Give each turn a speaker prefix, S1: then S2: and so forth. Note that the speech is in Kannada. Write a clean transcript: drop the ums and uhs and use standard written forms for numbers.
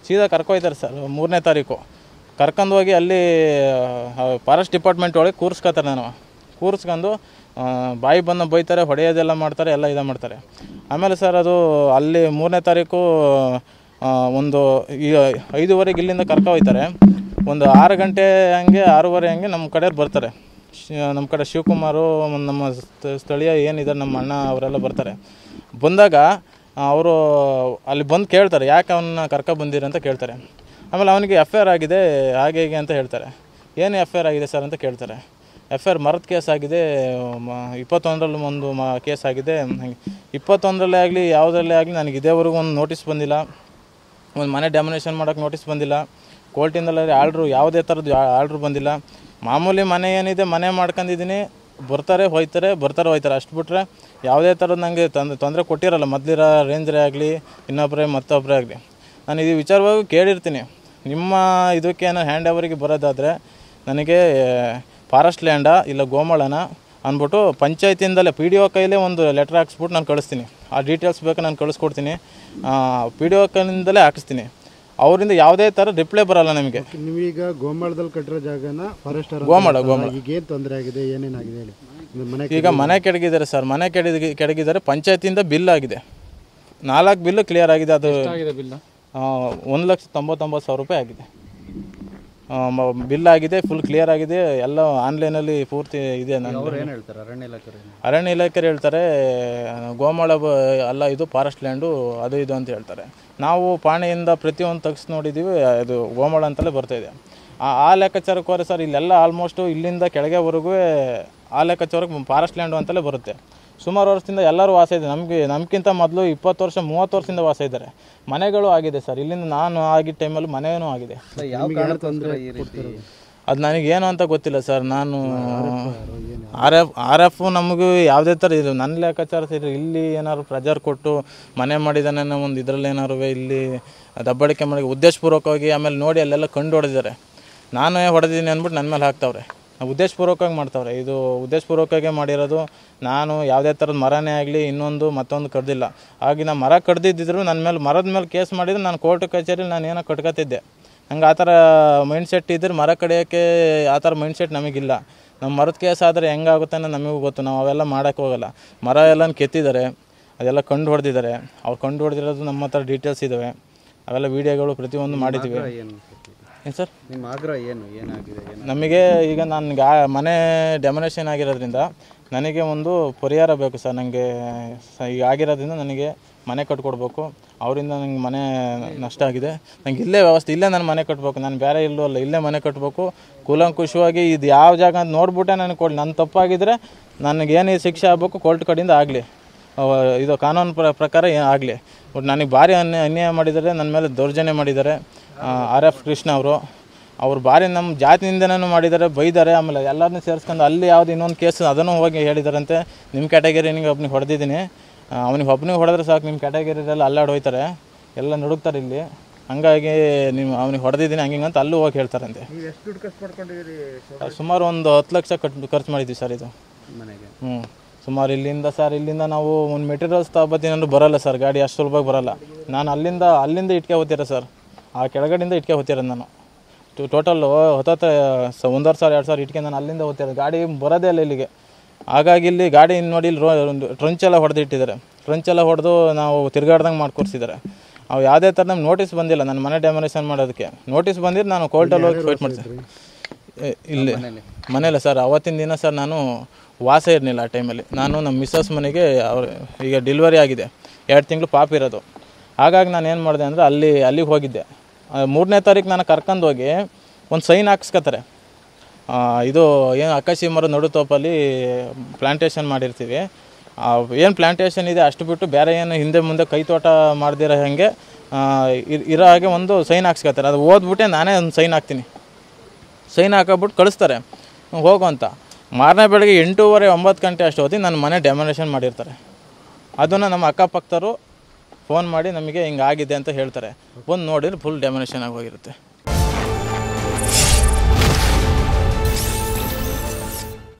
S1: ಸೀದಾ ಕರ್ಕೊಯ್ತಾರೆ ಸರ್ 3ನೇ ತಾರೀಕು ಕರ್ಕೊಂಡು ಹೋಗಿ ಅಲ್ಲಿ ಫಾರೆಸ್ಟ್ ಡಿಪಾರ್ಟ್ಮೆಂಟ್ ಒಳಗೆ ಕೂರಿಸ್ಕೊತಾರೆ. ನಾನು ಕೂರಿಸ್ಕೊಂಡು ಬಾಯಿ ಬಂದು ಬೈತಾರೆ, ಹೊಡೆಯೋದೆಲ್ಲ ಮಾಡ್ತಾರೆ, ಎಲ್ಲ ಇದು ಮಾಡ್ತಾರೆ. ಆಮೇಲೆ ಸರ್ ಅದು ಅಲ್ಲಿ 3ನೇ ತಾರೀಕು ಒಂದು 5:30 ಇಲ್ಲಿಂದ ಕರ್ಕೊ ಹೋಗ್ತಾರೆ. ಒಂದು 6 ಗಂಟೆ ಹಂಗೆ 6:30 ಹಂಗೆ ನಮ್ಮ ಕಡೆಯವ್ರು ಬರ್ತಾರೆ. ನಮ್ಮ ಕಡೆ ಶಿವಕುಮಾರು, ನಮ್ಮ ಸ್ಥಳೀಯ ಏನಿದ್ದಾರೆ ನಮ್ಮ ಅಣ್ಣ ಅವರೆಲ್ಲ ಬರ್ತಾರೆ. ಬಂದಾಗ ಅವರು ಅಲ್ಲಿ ಬಂದು ಕೇಳ್ತಾರೆ, ಯಾಕೆ ಅವನ್ನ ಕರ್ಕೊಬಂದಿರಿ ಅಂತ ಕೇಳ್ತಾರೆ. ಆಮೇಲೆ ಅವನಿಗೆ FIR ಆಗಿದೆ ಹಾಗೆ ಹೀಗೆ ಅಂತ ಹೇಳ್ತಾರೆ. ಏನು FIR ಆಗಿದೆ ಸರ್ ಅಂತ ಕೇಳ್ತಾರೆ. FIR ಮರದ ಕೇಸ್ ಆಗಿದೆ, 21ರಲ್ಲಿ ಒಂದು ಕೇಸ್ ಆಗಿದೆ. 21ರಲ್ಲೇ ಆಗಲಿ ಯಾವುದರಲ್ಲೇ ಆಗಲಿ ನನಗೆ ಇದೇವರೆಗೂ ಒಂದು ನೋಟಿಸ್ ಬಂದಿಲ್ಲ, ಒಂದು ಮನೆ ಡ್ಯಾಮಿನೇಷನ್ ಮಾಡೋಕ್ಕೆ ನೋಟಿಸ್ ಬಂದಿಲ್ಲ, ಕೋರ್ಟಿಂದಲೇ ಆರ್ಡ್ರು ಯಾವುದೇ ಥರದ್ದು ಆರ್ಡ್ರು ಬಂದಿಲ್ಲ. ಮಾಮೂಲಿ ಮನೆ ಏನಿದೆ ಮನೆ ಮಾಡ್ಕೊಂಡಿದ್ದೀನಿ, ಬರ್ತಾರೆ ಹೋಯ್ತಾರೆ, ಬರ್ತಾರೆ ಹೋಯ್ತಾರೆ, ಅಷ್ಟು ಬಿಟ್ಟರೆ ಯಾವುದೇ ಥರದ್ದು ನನಗೆ ತೊಂದರೆ ಕೊಟ್ಟಿರಲ್ಲ. ಮೊದಲಿರೋ ರೇಂಜರೇ ಆಗಲಿ ಇನ್ನೊಬ್ಬರೇ ಮತ್ತೊಬ್ಬರೇ ಆಗಲಿ. ನಾನು ಇದು ವಿಚಾರವಾಗಿ ಕೇಳಿರ್ತೀನಿ, ನಿಮ್ಮ ಇದಕ್ಕೇನೋ ಹ್ಯಾಂಡ್ ಓವರಿಗೆ ಬರೋದಾದರೆ ನನಗೆ ಫಾರೆಸ್ಟ್ ಲ್ಯಾಂಡ ಇಲ್ಲ ಗೋಮಾಳನ ಅಂದ್ಬಿಟ್ಟು ಪಂಚಾಯತಿಯಿಂದಲೇ PDO ಕೈಲೇ ಒಂದು ಲೆಟ್ರ್ ಹಾಕ್ಸ್ಬಿಟ್ಟು ನಾನು ಕಳಿಸ್ತೀನಿ. ಆ ಡೀಟೇಲ್ಸ್ ಬೇಕು ನಾನು ಕಳಿಸ್ಕೊಡ್ತೀನಿ, PDO ಕೈಯಿಂದಲೇ ಹಾಕಿಸ್ತೀನಿ. ಅವರಿಂದ ಯಾವುದೇ ಥರ ರಿಪ್ಲೈ ಬರಲ್ಲ ನಮಗೆ.
S2: ನೀವೀಗ ಗೋಮಾಳದಲ್ಲಿ ಕಟ್ಟಿರೋ ಜಾಗನ ಫಾರೆಸ್ಟ್
S1: ಗೋಮಾಳ
S2: ಈಗ ಏನು ತೊಂದರೆ ಆಗಿದೆ, ಏನೇನಾಗಿದೆ ಹೇಳಿ.
S1: ಈಗ ಮನೆ ಕೆಡಗಿದ್ದಾರೆ ಸರ್, ಮನೆ ಕೆಡಗಿದ್ದಾರೆ. ಪಂಚಾಯತಿಯಿಂದ ಬಿಲ್ ಆಗಿದೆ, 4 ಬಿಲ್ಲು ಕ್ಲಿಯರ್ ಆಗಿದೆ. ಅದು 1,99,000 ರೂಪಾಯಿ ಆಗಿದೆ ಬಿಲ್ ಆಗಿದೆ, ಫುಲ್ ಕ್ಲಿಯರ್ ಆಗಿದೆ. ಎಲ್ಲ ಆನ್ಲೈನಲ್ಲಿ ಪೂರ್ತಿ ಇದೆ. ಅರಣ್ಯ ಇಲಾಖೆ ಹೇಳ್ತಾರೆ ಗೋಮಾಳ ಅಲ್ಲ, ಇದು ಫಾರೆಸ್ಟ್ ಲ್ಯಾಂಡು, ಅದು ಇದು ಅಂತ ಹೇಳ್ತಾರೆ. ನಾವು ಪಾಣಿಯಿಂದ ಪ್ರತಿಯೊಂದು ತೆಗ್ಸಿ ನೋಡಿದ್ದೀವಿ, ಅದು ಗೋಮಾಳ ಅಂತಲೇ ಬರ್ತಾಯಿದೆ. ಆ ಲೆಕ್ಕಾಚಾರಕ್ಕೆ ಹೋದ್ರೆ ಸರ್ ಇಲ್ಲೆಲ್ಲ ಆಲ್ಮೋಸ್ಟು ಇಲ್ಲಿಂದ ಕೆಳಗೆವರೆಗೂ ಆ ಲೆಕ್ಕಾಚಾರಕ್ಕೆ ಫಾರೆಸ್ಟ್ ಲ್ಯಾಂಡು ಅಂತಲೇ ಬರುತ್ತೆ. ಸುಮಾರು ವರ್ಷದಿಂದ ಎಲ್ಲರೂ ವಾಸ ಇದೆ. ನಮಗಿಂತ ಮೊದಲು 20 ವರ್ಷ 30 ವರ್ಷದಿಂದ ವಾಸ ಇದ್ದಾರೆ. ಮನೆಗಳು ಆಗಿದೆ ಸರ್, ಇಲ್ಲಿಂದ ನಾನು ಆಗಿದ್ದ ಟೈಮಲ್ಲಿ ಮನೆಯೂ ಆಗಿದೆ. ಅದು ನನಗೇನು ಅಂತ ಗೊತ್ತಿಲ್ಲ ಸರ್. ನಾನು RF ನಮಗೂ ಯಾವುದೇ ಥರ ಇದು ನನ್ನ ಲೆಕ್ಕಾಚಾರ ಸರಿ. ಇಲ್ಲಿ ಏನಾದ್ರು ಪ್ರೆಜರ್ ಕೊಟ್ಟು ಮನೆ ಮಾಡಿದಾನೆ ಒಂದು ಇದರಲ್ಲಿ ಏನಾರು ಇಲ್ಲಿ ದಬ್ಬಾಳಿಕೆ ಮಾಡಿ ಉದ್ದೇಶಪೂರ್ವಕವಾಗಿ ಆಮೇಲೆ ನೋಡಿ ಅಲ್ಲೆಲ್ಲ ಕಂಡು ಹೊಡೆದಿದ್ದಾರೆ. ನಾನೇ ಹೊಡೆದಿದ್ದೀನಿ ಅಂದ್ಬಿಟ್ಟು ನನ್ನ ಮೇಲೆ ಹಾಕ್ತಾವ್ರೆ. ಉದ್ದೇಶಪೂರ್ವಕವಾಗಿ ಮಾಡ್ತಾವ್ರೆ. ಇದು ಉದ್ದೇಶಪೂರ್ವಕವಾಗಿ ಮಾಡಿರೋದು. ನಾನು ಯಾವುದೇ ಥರದ ಮರನೇ ಆಗಲಿ ಮತ್ತೊಂದು ಕಡ್ದಿಲ್ಲ. ಹಾಗೆ ನಾನು ಮರ ಕಡ್ದಿದ್ದಿದ್ರು ನನ್ನ ಮೇಲೆ ಮರದ ಮೇಲೆ ಕೇಸ್ ಮಾಡಿದರೆ ನಾನು ಕೋರ್ಟ್ ಕಚೇರಿ ನಾನು ಏನೋ ಕಟ್ಕೊತಿದ್ದೆ. ನಂಗೆ ಆ ಥರ ಮೈಂಡ್ ಸೆಟ್ ಇದ್ದರೆ ಮರ ಕಡಿಯೋಕ್ಕೆ ಆ ಥರ ಮೈಂಡ್ ಸೆಟ್ ನಮಗಿಲ್ಲ. ನಮ್ಮ ಮರದ ಕೇಸ್ ಆದರೆ ಹೆಂಗಾಗುತ್ತೆ ಅನ್ನೋ ನಮಗೂ ಗೊತ್ತು. ನಾವು ಅವೆಲ್ಲ ಮಾಡೋಕ್ಕೆ ಹೋಗಲ್ಲ. ಮರ ಎಲ್ಲ ಕೆತ್ತಿದ್ದಾರೆ, ಅದೆಲ್ಲ ಕಂಡು ಹೊಡೆದಿದ್ದಾರೆ. ಅವ್ರು ಕಂಡು ಹೊಡೆದಿರೋದು ನಮ್ಮ ಹತ್ರ ಡೀಟೇಲ್ಸ್ ಇದ್ದಾವೆ. ಅವೆಲ್ಲ ವೀಡಿಯೋಗಳು ಪ್ರತಿಯೊಂದು ಮಾಡಿದ್ದೀವಿ. ಏನು ಸರ್
S2: ನಿಮ್ಮ ಆಗ್ರಹ ಏನಾಗಿದೆ?
S1: ನಮಗೆ ಈಗ ನನಗೆ ಮನೆ ಡೆಮೊನೇಷನ್ ಆಗಿರೋದ್ರಿಂದ ನನಗೆ ಒಂದು ಪರಿಹಾರ ಬೇಕು ಸರ್. ನನಗೆ ಈಗ ಆಗಿರೋದ್ರಿಂದ ನನಗೆ ಮನೆ ಕಟ್ಕೊಡ್ಬೇಕು. ಅವರಿಂದ ನನಗೆ ಮನೆ ನಷ್ಟ ಆಗಿದೆ. ನನಗೆ ಇಲ್ಲೇ ವ್ಯವಸ್ಥೆ, ಇಲ್ಲೇ ನಾನು ಮನೆ ಕಟ್ಟಬೇಕು. ನಾನು ಬೇರೆ ಎಲ್ಲೂ ಅಲ್ಲ, ಇಲ್ಲೇ ಮನೆ ಕಟ್ಟಬೇಕು. ಕೂಲಂಕುಷವಾಗಿ ಇದು ಯಾವ ಜಾಗ ಅಂತ ನೋಡ್ಬಿಟ್ಟೆ ನನಗೆ ಕೊಡಿ. ನನ್ನ ತಪ್ಪಾಗಿದ್ದರೆ ನನಗೇನು ಶಿಕ್ಷೆ ಆಗಬೇಕು ಕೋರ್ಟ್ ಕಡೆಯಿಂದ ಆಗಲಿ, ಇದು ಕಾನೂನು ಪ್ರಕಾರ ಆಗಲಿ. ಬಟ್ ನನಗೆ ಭಾರಿ ಅನ್ಯಾಯ ಮಾಡಿದ್ದಾರೆ, ನನ್ನ ಮೇಲೆ ದೌರ್ಜನ್ಯ ಮಾಡಿದ್ದಾರೆ. RF ಕೃಷ್ಣ ಅವರು ಭಾರಿ ನಮ್ಮ ಜಾತಿಯಿಂದನೂ ಮಾಡಿದ್ದಾರೆ, ಬೈದ್ದಾರೆ. ಆಮೇಲೆ ಎಲ್ಲರನ್ನೂ ಸೇರಿಸ್ಕೊಂಡು ಅಲ್ಲಿ ಯಾವುದು ಇನ್ನೊಂದು ಕೇಸ್ ಅದನ್ನು ಹೋಗಿ ಹೇಳಿದಾರಂತೆ, ನಿಮ್ಮ ಕ್ಯಾಟಗರಿನಿಗೆ ಒಬ್ಬನಿಗೆ ಹೊಡೆದಿದ್ದೀನಿ, ಅವನಿಗೆ ಒಬ್ಬನಿಗೆ ಹೊಡೆದ್ರೆ ಸಾಕು ನಿಮ್ಮ ಕ್ಯಾಟಗರಿಯಲ್ಲಿ ಅಲ್ಲಾಡಿ ಹೋಯ್ತಾರೆ, ಎಲ್ಲ ನುಡುಕ್ತಾರೆ ಇಲ್ಲಿ, ಹಂಗಾಗಿ ಅವನಿಗೆ ಹೊಡೆದಿದ್ದೀನಿ ಹಂಗೆ ಅಂತ ಅಲ್ಲೂ ಹೋಗಿ ಹೇಳ್ತಾರಂತೆ. ಸುಮಾರು ಒಂದು 10 ಲಕ್ಷ ಖರ್ಚು ಮಾಡಿದ್ವಿ ಸರ್ ಇದು ಮನೆಗೆ. ಸುಮಾರು ಇಲ್ಲಿಂದ ನಾವು ಒಂದು ಮೆಟೀರಿಯಲ್ಸ್ ತಗೋತೀನಿ ಬರೋಲ್ಲ ಸರ್, ಗಾಡಿ ಅಷ್ಟು ಸುಲಭವಾಗಿ ಬರೋಲ್ಲ. ನಾನು ಅಲ್ಲಿಂದ ಇಟ್ಕೆ ಹೋಗ್ತೀರ ಸರ್, ಆ ಕೆಳಗಡೆಯಿಂದ ಇಟ್ಕೆ ಹೋಗ್ತಿರೋದು ನಾನು. ಟೋಟಲ್ 1,500-2,000 ಇಟ್ಕೆ ನಾನು ಅಲ್ಲಿಂದ ಹೋಗ್ತಿರೋದು. ಗಾಡಿ ಬರೋದೇ ಇಲ್ಲ ಇಲ್ಲಿಗೆ. ಹಾಗಾಗಿ ಇಲ್ಲಿ ಗಾಡಿ ನೋಡಿ ಇಲ್ಲಿ ಟ್ರಂಚೆಲ್ಲ ಹೊಡೆದಿಟ್ಟಿದ್ದಾರೆ. ಟ್ರಂಚೆಲ್ಲ ಹೊಡೆದು ನಾವು ತಿರುಗಾಡ್ದಂಗೆ ಮಾಡ್ಕೊಡ್ಸಿದ್ದಾರೆ. ಅವು ಯಾವುದೇ ಥರ ನಮ್ಗೆ ನೋಟಿಸ್ ಬಂದಿಲ್ಲ. ನನ್ನ ಮನೆ ಡೆಮೊನೇಷನ್ ಮಾಡೋದಕ್ಕೆ ನೋಟಿಸ್ ಬಂದಿದ್ದು ನಾನು ಕೋರ್ಟಲ್ಲಿ ಹೋಗಿ ಫೈಟ್ ಮಾಡ್ತೀನಿ. ಇಲ್ಲಿ ಮನೇಲೆ ಸರ್ ಅವತ್ತಿನ ದಿನ ಸರ್ ನಾನು ವಾಸ ಇರಲಿಲ್ಲ. ಆ ಟೈಮಲ್ಲಿ ನಾನು ನಮ್ಮ ಮಿಸ್ಸಸ್ ಮನೆಗೆ ಈಗ ಡೆಲಿವರಿ ಆಗಿದೆ, 2 ತಿಂಗಳು ಪಾಪ ಇರೋದು. ಹಾಗಾಗಿ ನಾನು ಏನು ಮಾಡಿದೆ ಅಂದರೆ ಅಲ್ಲಿಗೆ ಹೋಗಿದ್ದೆ. 3ನೇ ತಾರೀಕು ನಾನು ಕರ್ಕೊಂಡು ಹೋಗಿ ಒಂದು ಸೈನ್ ಹಾಕ್ಸ್ಕೊತಾರೆ. ಇದು ಏನು ಅಕಾಶಿ ಮರ ನಡುತೋಪಲ್ಲಿ ಪ್ಲಾಂಟೇಶನ್ ಮಾಡಿರ್ತೀವಿ. ಏನು ಪ್ಲಾಂಟೇಶನ್ ಇದೆ ಅಷ್ಟು ಬಿಟ್ಟು ಬೇರೆ ಏನು ಹಿಂದೆ ಮುಂದೆ ಕೈ ತೋಟ ಮಾಡ್ದಿರೋ ಹಾಗೆ ಇರೋ ಹಾಗೆ ಒಂದು ಸೈನ್ ಹಾಕ್ಸ್ಕೊತಾರೆ. ಅದು ಓದ್ಬಿಟ್ಟೆ ನಾನೇ ಒಂದು ಸೈನ್ ಹಾಕ್ತೀನಿ. ಸೈನ್ ಹಾಕೋಬಿಟ್ಟು ಕಳಿಸ್ತಾರೆ ಹೋಗು ಅಂತ. ಮಾರನೇ ಬೆಳಗ್ಗೆ 8:30-9 ಗಂಟೆ ಅಷ್ಟು ಹೊತ್ತಿಗೆ ನನ್ನ ಮನೆ ಡೆಮೊನೇಷನ್ ಮಾಡಿರ್ತಾರೆ. ಅದನ್ನು ನಮ್ಮ ಅಕ್ಕಪಕ್ಕದವರು ಫೋನ್ ಮಾಡಿ ನಮಗೆ ಹಿಂಗಾಗಿದೆ ಅಂತ ಹೇಳ್ತಾರೆ. ಬಂದು ನೋಡಿದ್ರೆ ಫುಲ್ ಡೆಮೊನೇಷನ್ ಆಗಿ ಹೋಗಿರುತ್ತೆ.